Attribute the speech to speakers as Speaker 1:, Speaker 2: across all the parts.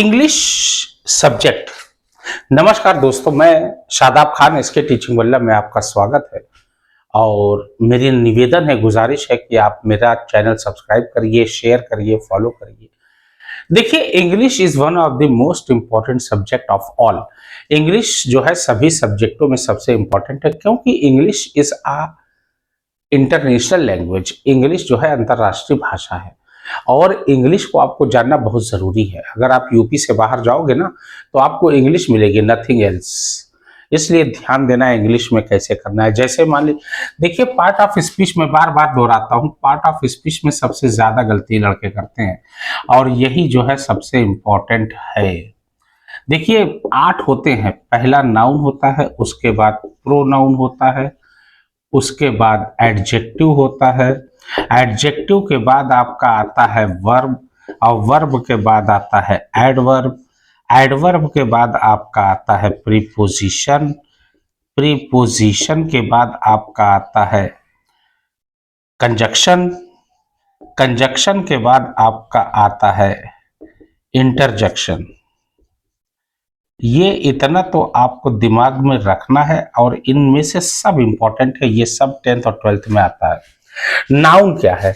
Speaker 1: English subject. नमस्कार दोस्तों, मैं शादाब खान एसके टीचिंग वल्लभ में आपका स्वागत है। और मेरी निवेदन है, गुजारिश है कि आप मेरा चैनल सब्सक्राइब करिए, शेयर करिए, फॉलो करिए। देखिए, English is one of the most important subject of all. English जो है सभी सब्जेक्टों में सबसे इंपॉर्टेंट है, क्योंकि English is a international language. English जो है अंतर्राष्ट्रीय भाषा है और इंग्लिश को आपको जानना बहुत ज़रूरी है। अगर आप यूपी से बाहर जाओगे ना तो आपको इंग्लिश मिलेगी, नथिंग एल्स। इसलिए ध्यान देना है इंग्लिश में कैसे करना है। जैसे मान ली, देखिए, पार्ट ऑफ स्पीच में बार बार दोहराता हूँ, पार्ट ऑफ स्पीच में सबसे ज़्यादा गलती लड़के करते हैं और यही जो है सबसे इम्पोर्टेंट है। देखिए, 8 होते हैं। पहला नाउन होता है, उसके बाद प्रोनाउन होता है, उसके बाद एडजेक्टिव होता है, एडजेक्टिव के बाद आपका आता है वर्ब, और वर्ब के बाद आता है एडवर्ब, एडवर्ब के बाद आपका आता है प्रीपोजिशन, प्रीपोजिशन के बाद आपका आता है कंजक्शन, कंजक्शन के बाद आपका आता है इंटरजेक्शन। ये इतना तो आपको दिमाग में रखना है और इनमें से सब इंपॉर्टेंट है। ये सब 10th और 12th में आता है। नाउन क्या है?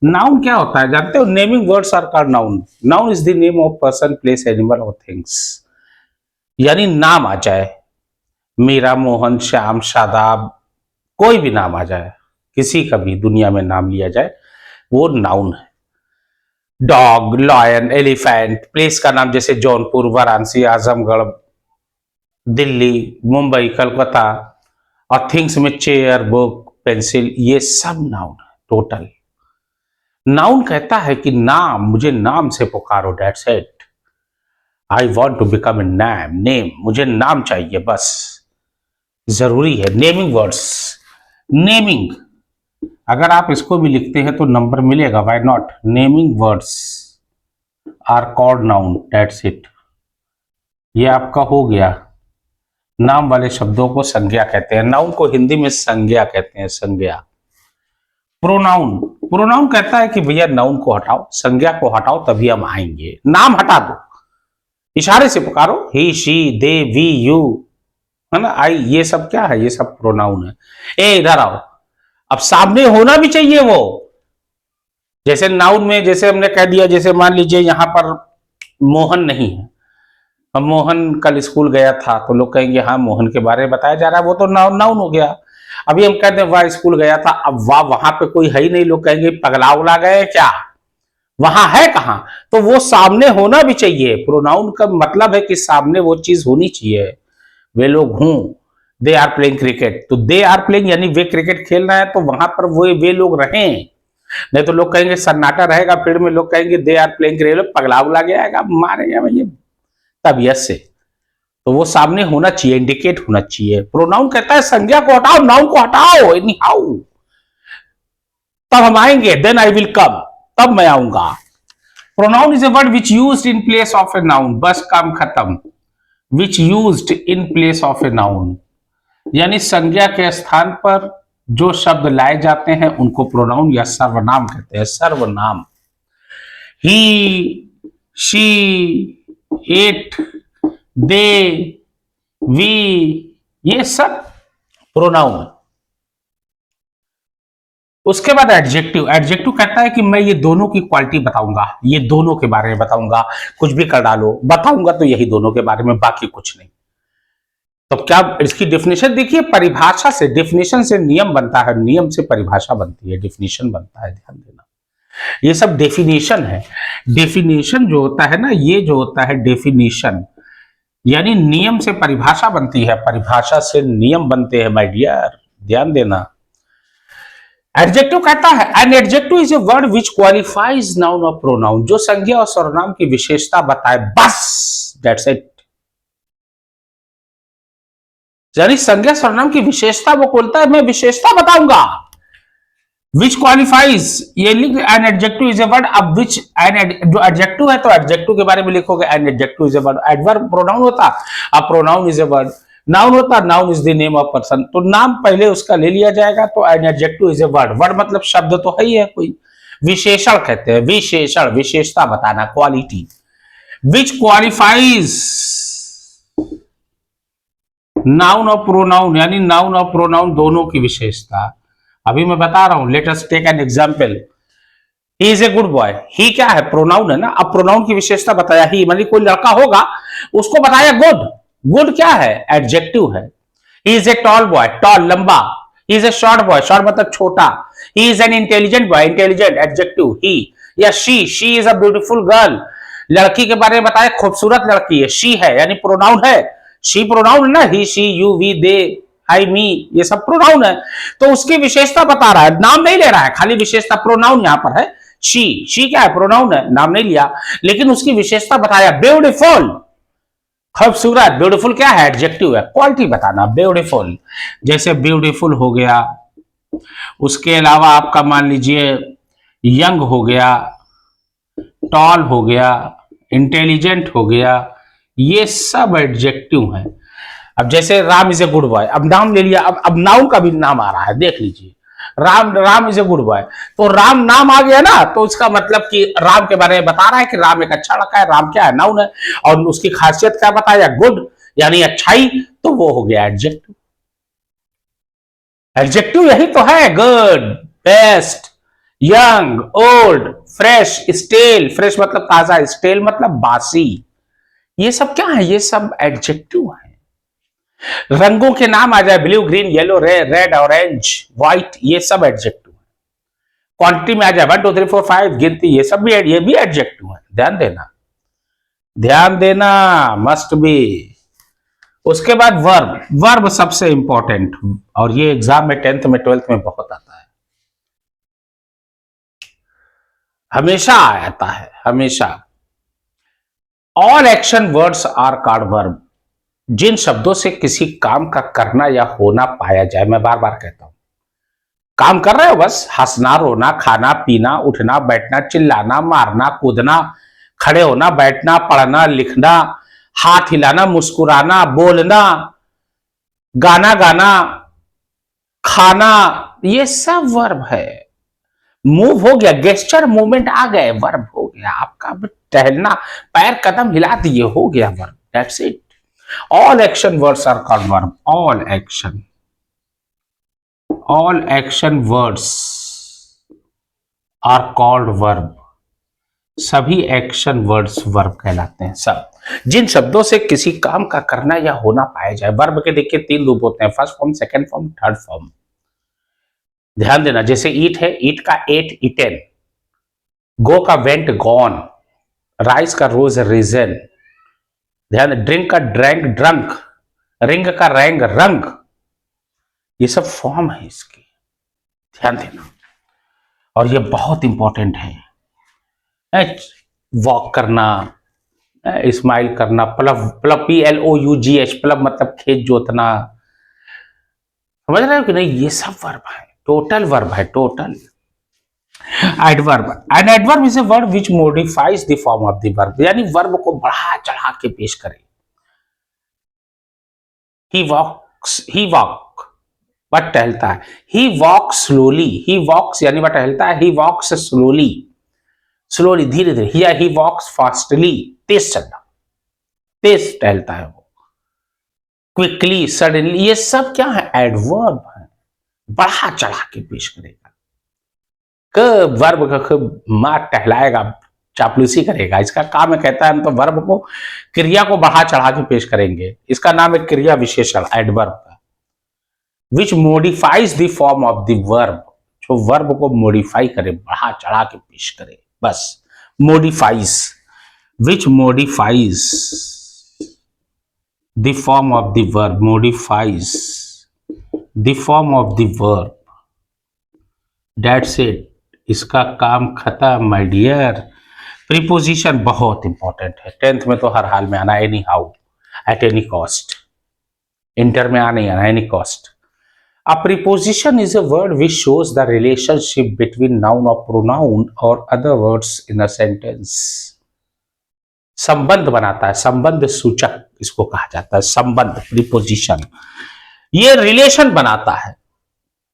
Speaker 1: नाउन क्या होता है जानते हो? Naming words are called noun. Noun is the name of person, place, animal और थिंग्स। यानी नाम आ जाए, मीरा, मोहन, श्याम, शादाब, कोई भी नाम आ जाए, किसी का भी दुनिया में नाम लिया जाए, वो नाउन है। डॉग, लॉयन, एलिफेंट, प्लेस का नाम जैसे जौनपुर, वाराणसी, आजमगढ़, दिल्ली, मुंबई, कलकत्ता, और थिंग्स में चेयर, बुक, पेंसिल, ये सब नाउन है टोटल। नाउन कहता है कि नाम, मुझे नाम से पुकारो, that's it. I want to become a name, name, मुझे नाम चाहिए, बस जरूरी है। नेमिंग वर्ड्स, नेमिंग, अगर आप इसको भी लिखते हैं तो नंबर मिलेगा, why not. Naming words are called noun, that's it. ये आपका हो गया। नाम वाले शब्दों को संज्ञा कहते हैं। नाउन को हिंदी में संज्ञा कहते हैं, संज्ञा। प्रोनाउन, प्रोनाउन कहता है कि भैया नाउन को हटाओ, संज्ञा को हटाओ, तभी हम आएंगे। नाम हटा दो, इशारे से पुकारो, ही, शी, दे, वी, यू, है ना, आई, ये सब क्या है? ये सब प्रोनाउन है। ए इधर आओ, अब सामने होना भी चाहिए वो। जैसे नाउन में, जैसे हमने कह दिया, जैसे मान लीजिए यहां पर मोहन नहीं है, अब मोहन कल स्कूल गया था, तो लोग कहेंगे हाँ मोहन के बारे में बताया जा रहा है, वो तो नाउन नाउन हो गया। अभी हम कहते हैं वाह स्कूल गया था, अब वाह वहां पे कोई है ही नहीं, लोग कहेंगे पगला उगला गए क्या, वहां है कहां? तो वो सामने होना भी चाहिए। प्रोनाउन का मतलब है कि सामने वो चीज होनी चाहिए। वे लोग हूं, दे आर प्लेइंग क्रिकेट, तो दे आर प्लेइंग यानी वे क्रिकेट खेल रहे हैं, तो वहां पर वे लोग रहें। नहीं तो लोग कहेंगे सन्नाटा रहेगा फील्ड में, लोग कहेंगे दे आर प्लेइंग क्रिकेट, पगला उगला गया, मारेगा भैया तबीयत से। तो वो सामने होना चाहिए, इंडिकेट होना चाहिए। प्रोनाउन कहता है संज्ञा को हटाओ, नाउन को हटाओ, एनी हाउ, तब हम आएंगे, देन आई विल कम, तब मैं आऊंगा। Pronoun is a word which used in place of a noun, बस काम खत्म। Which used in place of a noun, यानी संज्ञा के स्थान पर जो शब्द लाए जाते हैं उनको प्रोनाउन या सर्वनाम कहते हैं। सर्वनाम, ही, शी, इट, दे, वी, ये सब प्रोनाउन है। उसके बाद एडजेक्टिव, एडजेक्टिव कहता है कि मैं ये दोनों की क्वालिटी बताऊंगा, ये दोनों के बारे में बताऊंगा, कुछ भी कर डालो, बताऊंगा तो यही दोनों के बारे में, बाकी कुछ नहीं। तो क्या इसकी डेफिनेशन देखिए, परिभाषा से, डेफिनेशन से नियम बनता है, नियम से परिभाषा बनती है, डेफिनेशन बनता है, ध्यान देना। ये सब डेफिनेशन है। डेफिनेशन जो होता है ना, ये जो होता है डेफिनेशन, यानी नियम से परिभाषा बनती है, परिभाषा से नियम बनते हैं, माय डियर, ध्यान देना। एडजेक्टिव कहता है N adjective is a word which qualifies noun और प्रोनाउन, जो संज्ञा और सर्वनाम की विशेषता बताए, बस, दैट्स इट। यानी संज्ञा सर्वनाम की विशेषता वो बोलता है, मैं विशेषता बताऊंगा। विच क्वालिफाइज, ये लिख, N adjective is a word, अब विच, जो एडजेक्टिव है तो एडजेक्टिव के बारे में लिखोगे, an adjective is a word. Adverb pronoun होता, अब pronoun is a word. Noun होता, noun is the name of person, तो नाम पहले उसका ले लिया जाएगा, तो an adjective is a word. Word मतलब शब्द तो है ही है कोई। विशेषण कहते हैं, विशेषण, विशेषता बताना, क्वालिटी। विच क्वालिफाइज नाउन और प्रोनाउन, यानी नाउन और प्रोनाउन दोनों की विशेषता। अभी मैं बता रहा हूं, let us take an example. He is a good boy, he क्या है, प्रोनाउन है ना। अब प्रोनाउन की विशेषता बताया, ही मतलब कोई लड़का होगा उसको बताया गुड। गुड क्या है, एडजेक्टिव है। He is a tall boy, tall लंबा। He is a short boy, short मतलब छोटा। He is an intelligent boy, intelligent adjective ही। या she is a beautiful girl, लड़की के बारे में बताया खूबसूरत लड़की है, शी है यानी प्रोनाउन है। शी प्रोनाउन है ना, ही शी यू वी दे आई मी, ये सब प्रोनाउन है। तो उसकी विशेषता बता रहा है, नाम नहीं ले रहा है, खाली विशेषता प्रोनाउन यहां पर है। शी क्या है, प्रोनाउन है, नाम नहीं लिया, लेकिन उसकी विशेषता बताया ब्यूटीफुल, खूबसूरत। ब्यूटीफुल क्या है, एडजेक्टिव है, क्वालिटी बताना ब्यूटीफुल। जैसे ब्यूटीफुल हो गया, उसके अलावा आपका मान लीजिए यंग हो गया, टॉल हो गया, इंटेलिजेंट हो गया, ये सब एडजेक्टिव हैं। अब जैसे Ram is a good boy, अब नाम ले लिया, अब नाउन का भी नाम आ रहा है, देख लीजिए। Ram is a good boy, तो राम नाम आ गया ना, तो उसका मतलब कि राम के बारे में बता रहा है कि राम एक अच्छा लड़का है। राम क्या है, नाउन है, और उसकी खासियत क्या बताया, गुड यानी अच्छाई, तो वो हो गया एडजेक्टिव। एडजेक्टिव यही तो है, good, best, young, old, fresh, stale, fresh मतलब ताजा, स्टेल मतलब बासी। ये सब क्या है, ये सब एडजेक्टिव है। रंगों के नाम आ जाए, blue, green, yellow, red, orange, white, ये सब एडजेक्टिव है। क्वांटिटी में आ जाए 1 2 3 4 5 गिनती, ये सब भी, ये भी एडजेक्टिव है। ध्यान देना, ध्यान देना, मस्ट बी। उसके बाद वर्ब, वर्ब सबसे इंपॉर्टेंट, और ये एग्जाम में 10th में 12th में बहुत आता है, हमेशा आता है, हमेशा। All action words are called verb. जिन शब्दों से किसी काम का करना या होना पाया जाए, मैं बार बार कहता हूं, काम कर रहे हो बस, हंसना, रोना, खाना, पीना, उठना, बैठना, चिल्लाना, मारना, कूदना, खड़े होना, बैठना, पढ़ना, लिखना, हाथ हिलाना, मुस्कुराना, बोलना, गाना गाना, खाना, ये सब वर्ब है। मूव हो गया, गेस्चर मूवमेंट आ गए, वर्ब हो गया आपका। टहलना, पैर कदम हिला दिए, हो गया verb, that's it. All action words are called verb. All action words are called verb. सभी एक्शन वर्ड्स वर्ब कहलाते हैं। सब जिन शब्दों से किसी काम का करना या होना पाया जाए। वर्ब के देखिए 3 रूप होते हैं, first form, second form, third form. ध्यान देना, जैसे ईट है, ईट का एट, ईटेन। गो का वेंट, गॉन। राइस का रोज, रीजन। ध्यान, ड्रिंक का ड्रैंक, ड्रंक। रिंग का रैंग, रंग। ये सब फॉर्म है इसकी, ध्यान देना, और ये बहुत इंपॉर्टेंट है। वॉक करना, स्माइल करना, प्लव, प्लव PLOUGH, प्लव मतलब खेत जोतना, समझ रहे हो कि नहीं, ये सब वर्ब है, टोटल वर्ब है, total. Adverb, an adverb is a word which modifies the form of the verb, यानी वर्ब को बढ़ा चढ़ा के पेश करे। ही वॉक, वह टहलता है। ही वॉक स्लोली, ही वॉक्स यानी वह टहलता है, ही वॉक्स स्लोली, स्लोली धीरे धीरे। या ही वॉक्स फास्टली, तेज चलना, तेज टहलता है वो। क्विकली, सडनली, ये सब क्या है, एडवर्ब है, बढ़ा चढ़ा के पेश करेगा। वर्ब का मां टहलाएगा, चापलूसी करेगा, इसका काम है, कहता है हम तो वर्ब को, क्रिया को बढ़ा चढ़ा के पेश करेंगे। इसका नाम है क्रिया विशेषण, एडवर्ब का। Which modifies the form of the verb, जो वर्ब को मॉडिफाई करे, बढ़ा चढ़ा के पेश करे, बस। Modifies, which modifies the form of the verb, modifies the form of the verb, that's it, इसका काम खत्म माय डियर। प्रीपोजिशन बहुत इंपॉर्टेंट है, 10th में तो हर हाल में आना, anyhow, at any cost. Inter में आना ही आना, any cost. A preposition is a word which shows the relationship between noun or pronoun or other words in a sentence. संबंध बनाता है, संबंध सूचक इसको कहा जाता है, संबंध, प्रीपोजिशन। ये रिलेशन बनाता है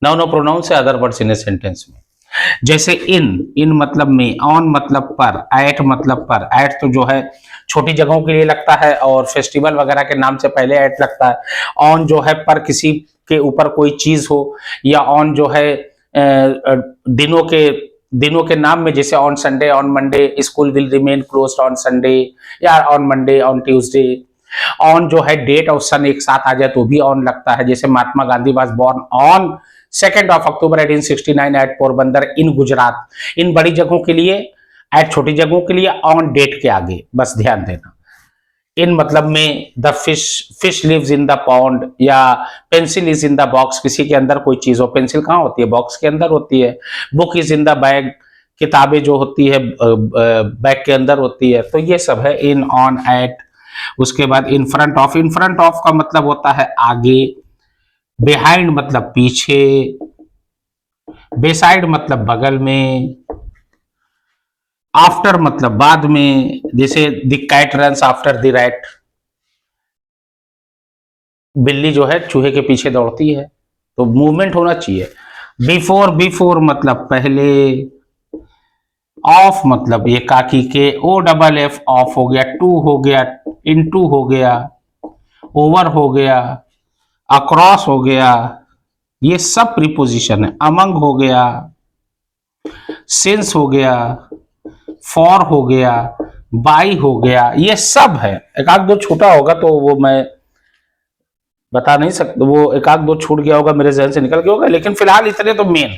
Speaker 1: नाउन और प्रोनाउन से other words in a sentence में। जैसे इन मतलब में, ऑन मतलब पर, एट मतलब पर। एट तो जो है छोटी जगहों के लिए लगता है और फेस्टिवल वगैरह के नाम से पहले एट लगता है। ऑन जो है पर किसी के ऊपर कोई चीज हो, या ऑन जो है दिनों के दिनों के नाम में, जैसे on Sunday, on Monday, school will remain closed on Sunday, या on Monday, on Tuesday. On जो है डेट और सन एक साथ आ जाए तो भी ऑन लगता है, जैसे Mahatma Gandhi was born on 2 October 1869 at Porbandar in Gujarat. इन बड़ी जगहों के लिए, एट छोटी जगहों के लिए ऑन डेट के आगे, बस ध्यान देना। इन मतलब में the fish fish lives in the pond, या pencil is in the box, किसी के अंदर कोई चीज हो, पेंसिल कहाँ होती है, बॉक्स के अंदर होती है। Book is in the bag, किताबें जो होती है बैग के अंदर होती है। तो ये सब है इन, ऑन, एट। उसके बाद in front of. In front of का मतलब होता है आगे, बिहाइंड मतलब पीछे, बेसाइड मतलब बगल में, आफ्टर मतलब बाद में, जैसे the cat runs after the rat, बिल्ली जो है चूहे के पीछे दौड़ती है, तो मूवमेंट होना चाहिए। बिफोर, बिफोर मतलब पहले। ऑफ मतलब ये काकी के, ओ डबल एफ, ऑफ हो गया। टू हो गया, इनटू हो गया, ओवर हो गया, अक्रॉस हो गया, ये सब प्रीपोजिशन है। अमंग हो गया, सिंस हो गया, फॉर हो गया, बाई हो गया, ये सब है। एक आध दो छूटा होगा तो वो मैं बता नहीं सकता, वो एक आध दो छूट गया होगा, मेरे जहन से निकल गया होगा, लेकिन फिलहाल इतने तो मेन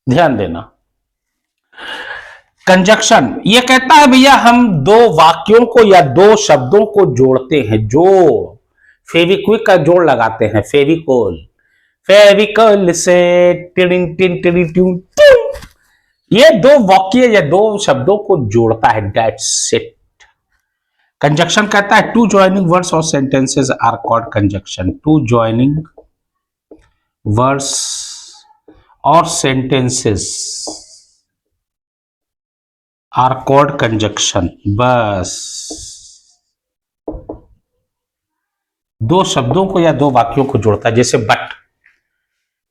Speaker 1: ध्यान देना। कंजक्शन ये कहता है भैया हम दो वाक्यों को या दो शब्दों को जोड़ते हैं। जोड़, फेविक्विक का जोड़ लगाते हैं, फेविकोल। फेविकोल से tiding tin tiding tune tune, ये दो वाक्य या दो शब्दों को जोड़ता है। That's it. कंजक्शन कहता है टू ज्वाइनिंग वर्ड्स और sentences are called conjunction. Two joining words और सेंटेंसेस आर कॉल्ड कंजक्शन। बस दो शब्दों को या दो वाक्यों को जोड़ता है। जैसे but,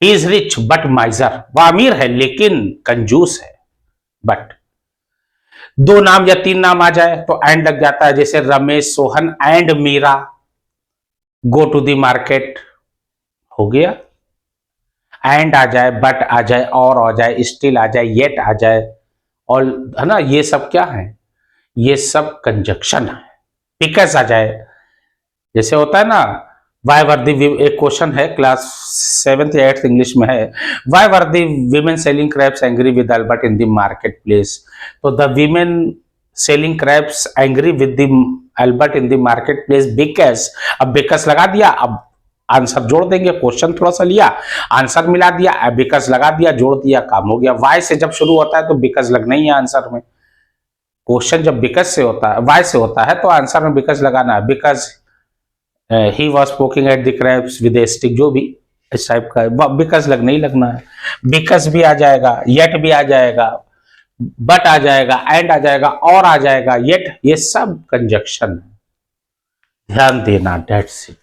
Speaker 1: he is rich but माइजर, वह अमीर है लेकिन कंजूस है। बट दो नाम या तीन नाम आ जाए तो एंड लग जाता है, जैसे Ramesh, Sohan and Meera go to the market, हो गया। एंड आ जाए, बट आ जाए, और आ जाए, स्टिल आ जाए, येट आ जाए, और है ना, ये सब क्या है, ये सब कंजक्शन है। बिकॉज आ जाए, जैसे होता है ना, वाई वर दी, एक क्वेश्चन है क्लास 7th या 8th इंग्लिश में है, why were the women selling craps angry with Albert in the market place. तो the women selling craps angry with the Albert in the market place because, अब because लगा दिया, अब answer जोड़ देंगे, क्वेश्चन थोड़ा सा लिया, आंसर मिला दिया, बिकॉज लगा दिया, जोड़ दिया, काम हो गया। वाई से जब शुरू होता है तो बिकॉज लगना ही है आंसर में। क्वेश्चन जब बिकॉज से होता है, वाई से होता है, तो आंसर में बिकॉज लगाना है। Because he was poking at the crabs with A stick, जो भी इस टाइप का है, बिकॉज लगना ही लगना है। बिकॉज भी आ जाएगा, येट भी आ जाएगा, बट आ जाएगा, एंड आ जाएगा, और आ जाएगा, येट, ये सब कंजक्शन है। ध्यान देना, डेट्स इट।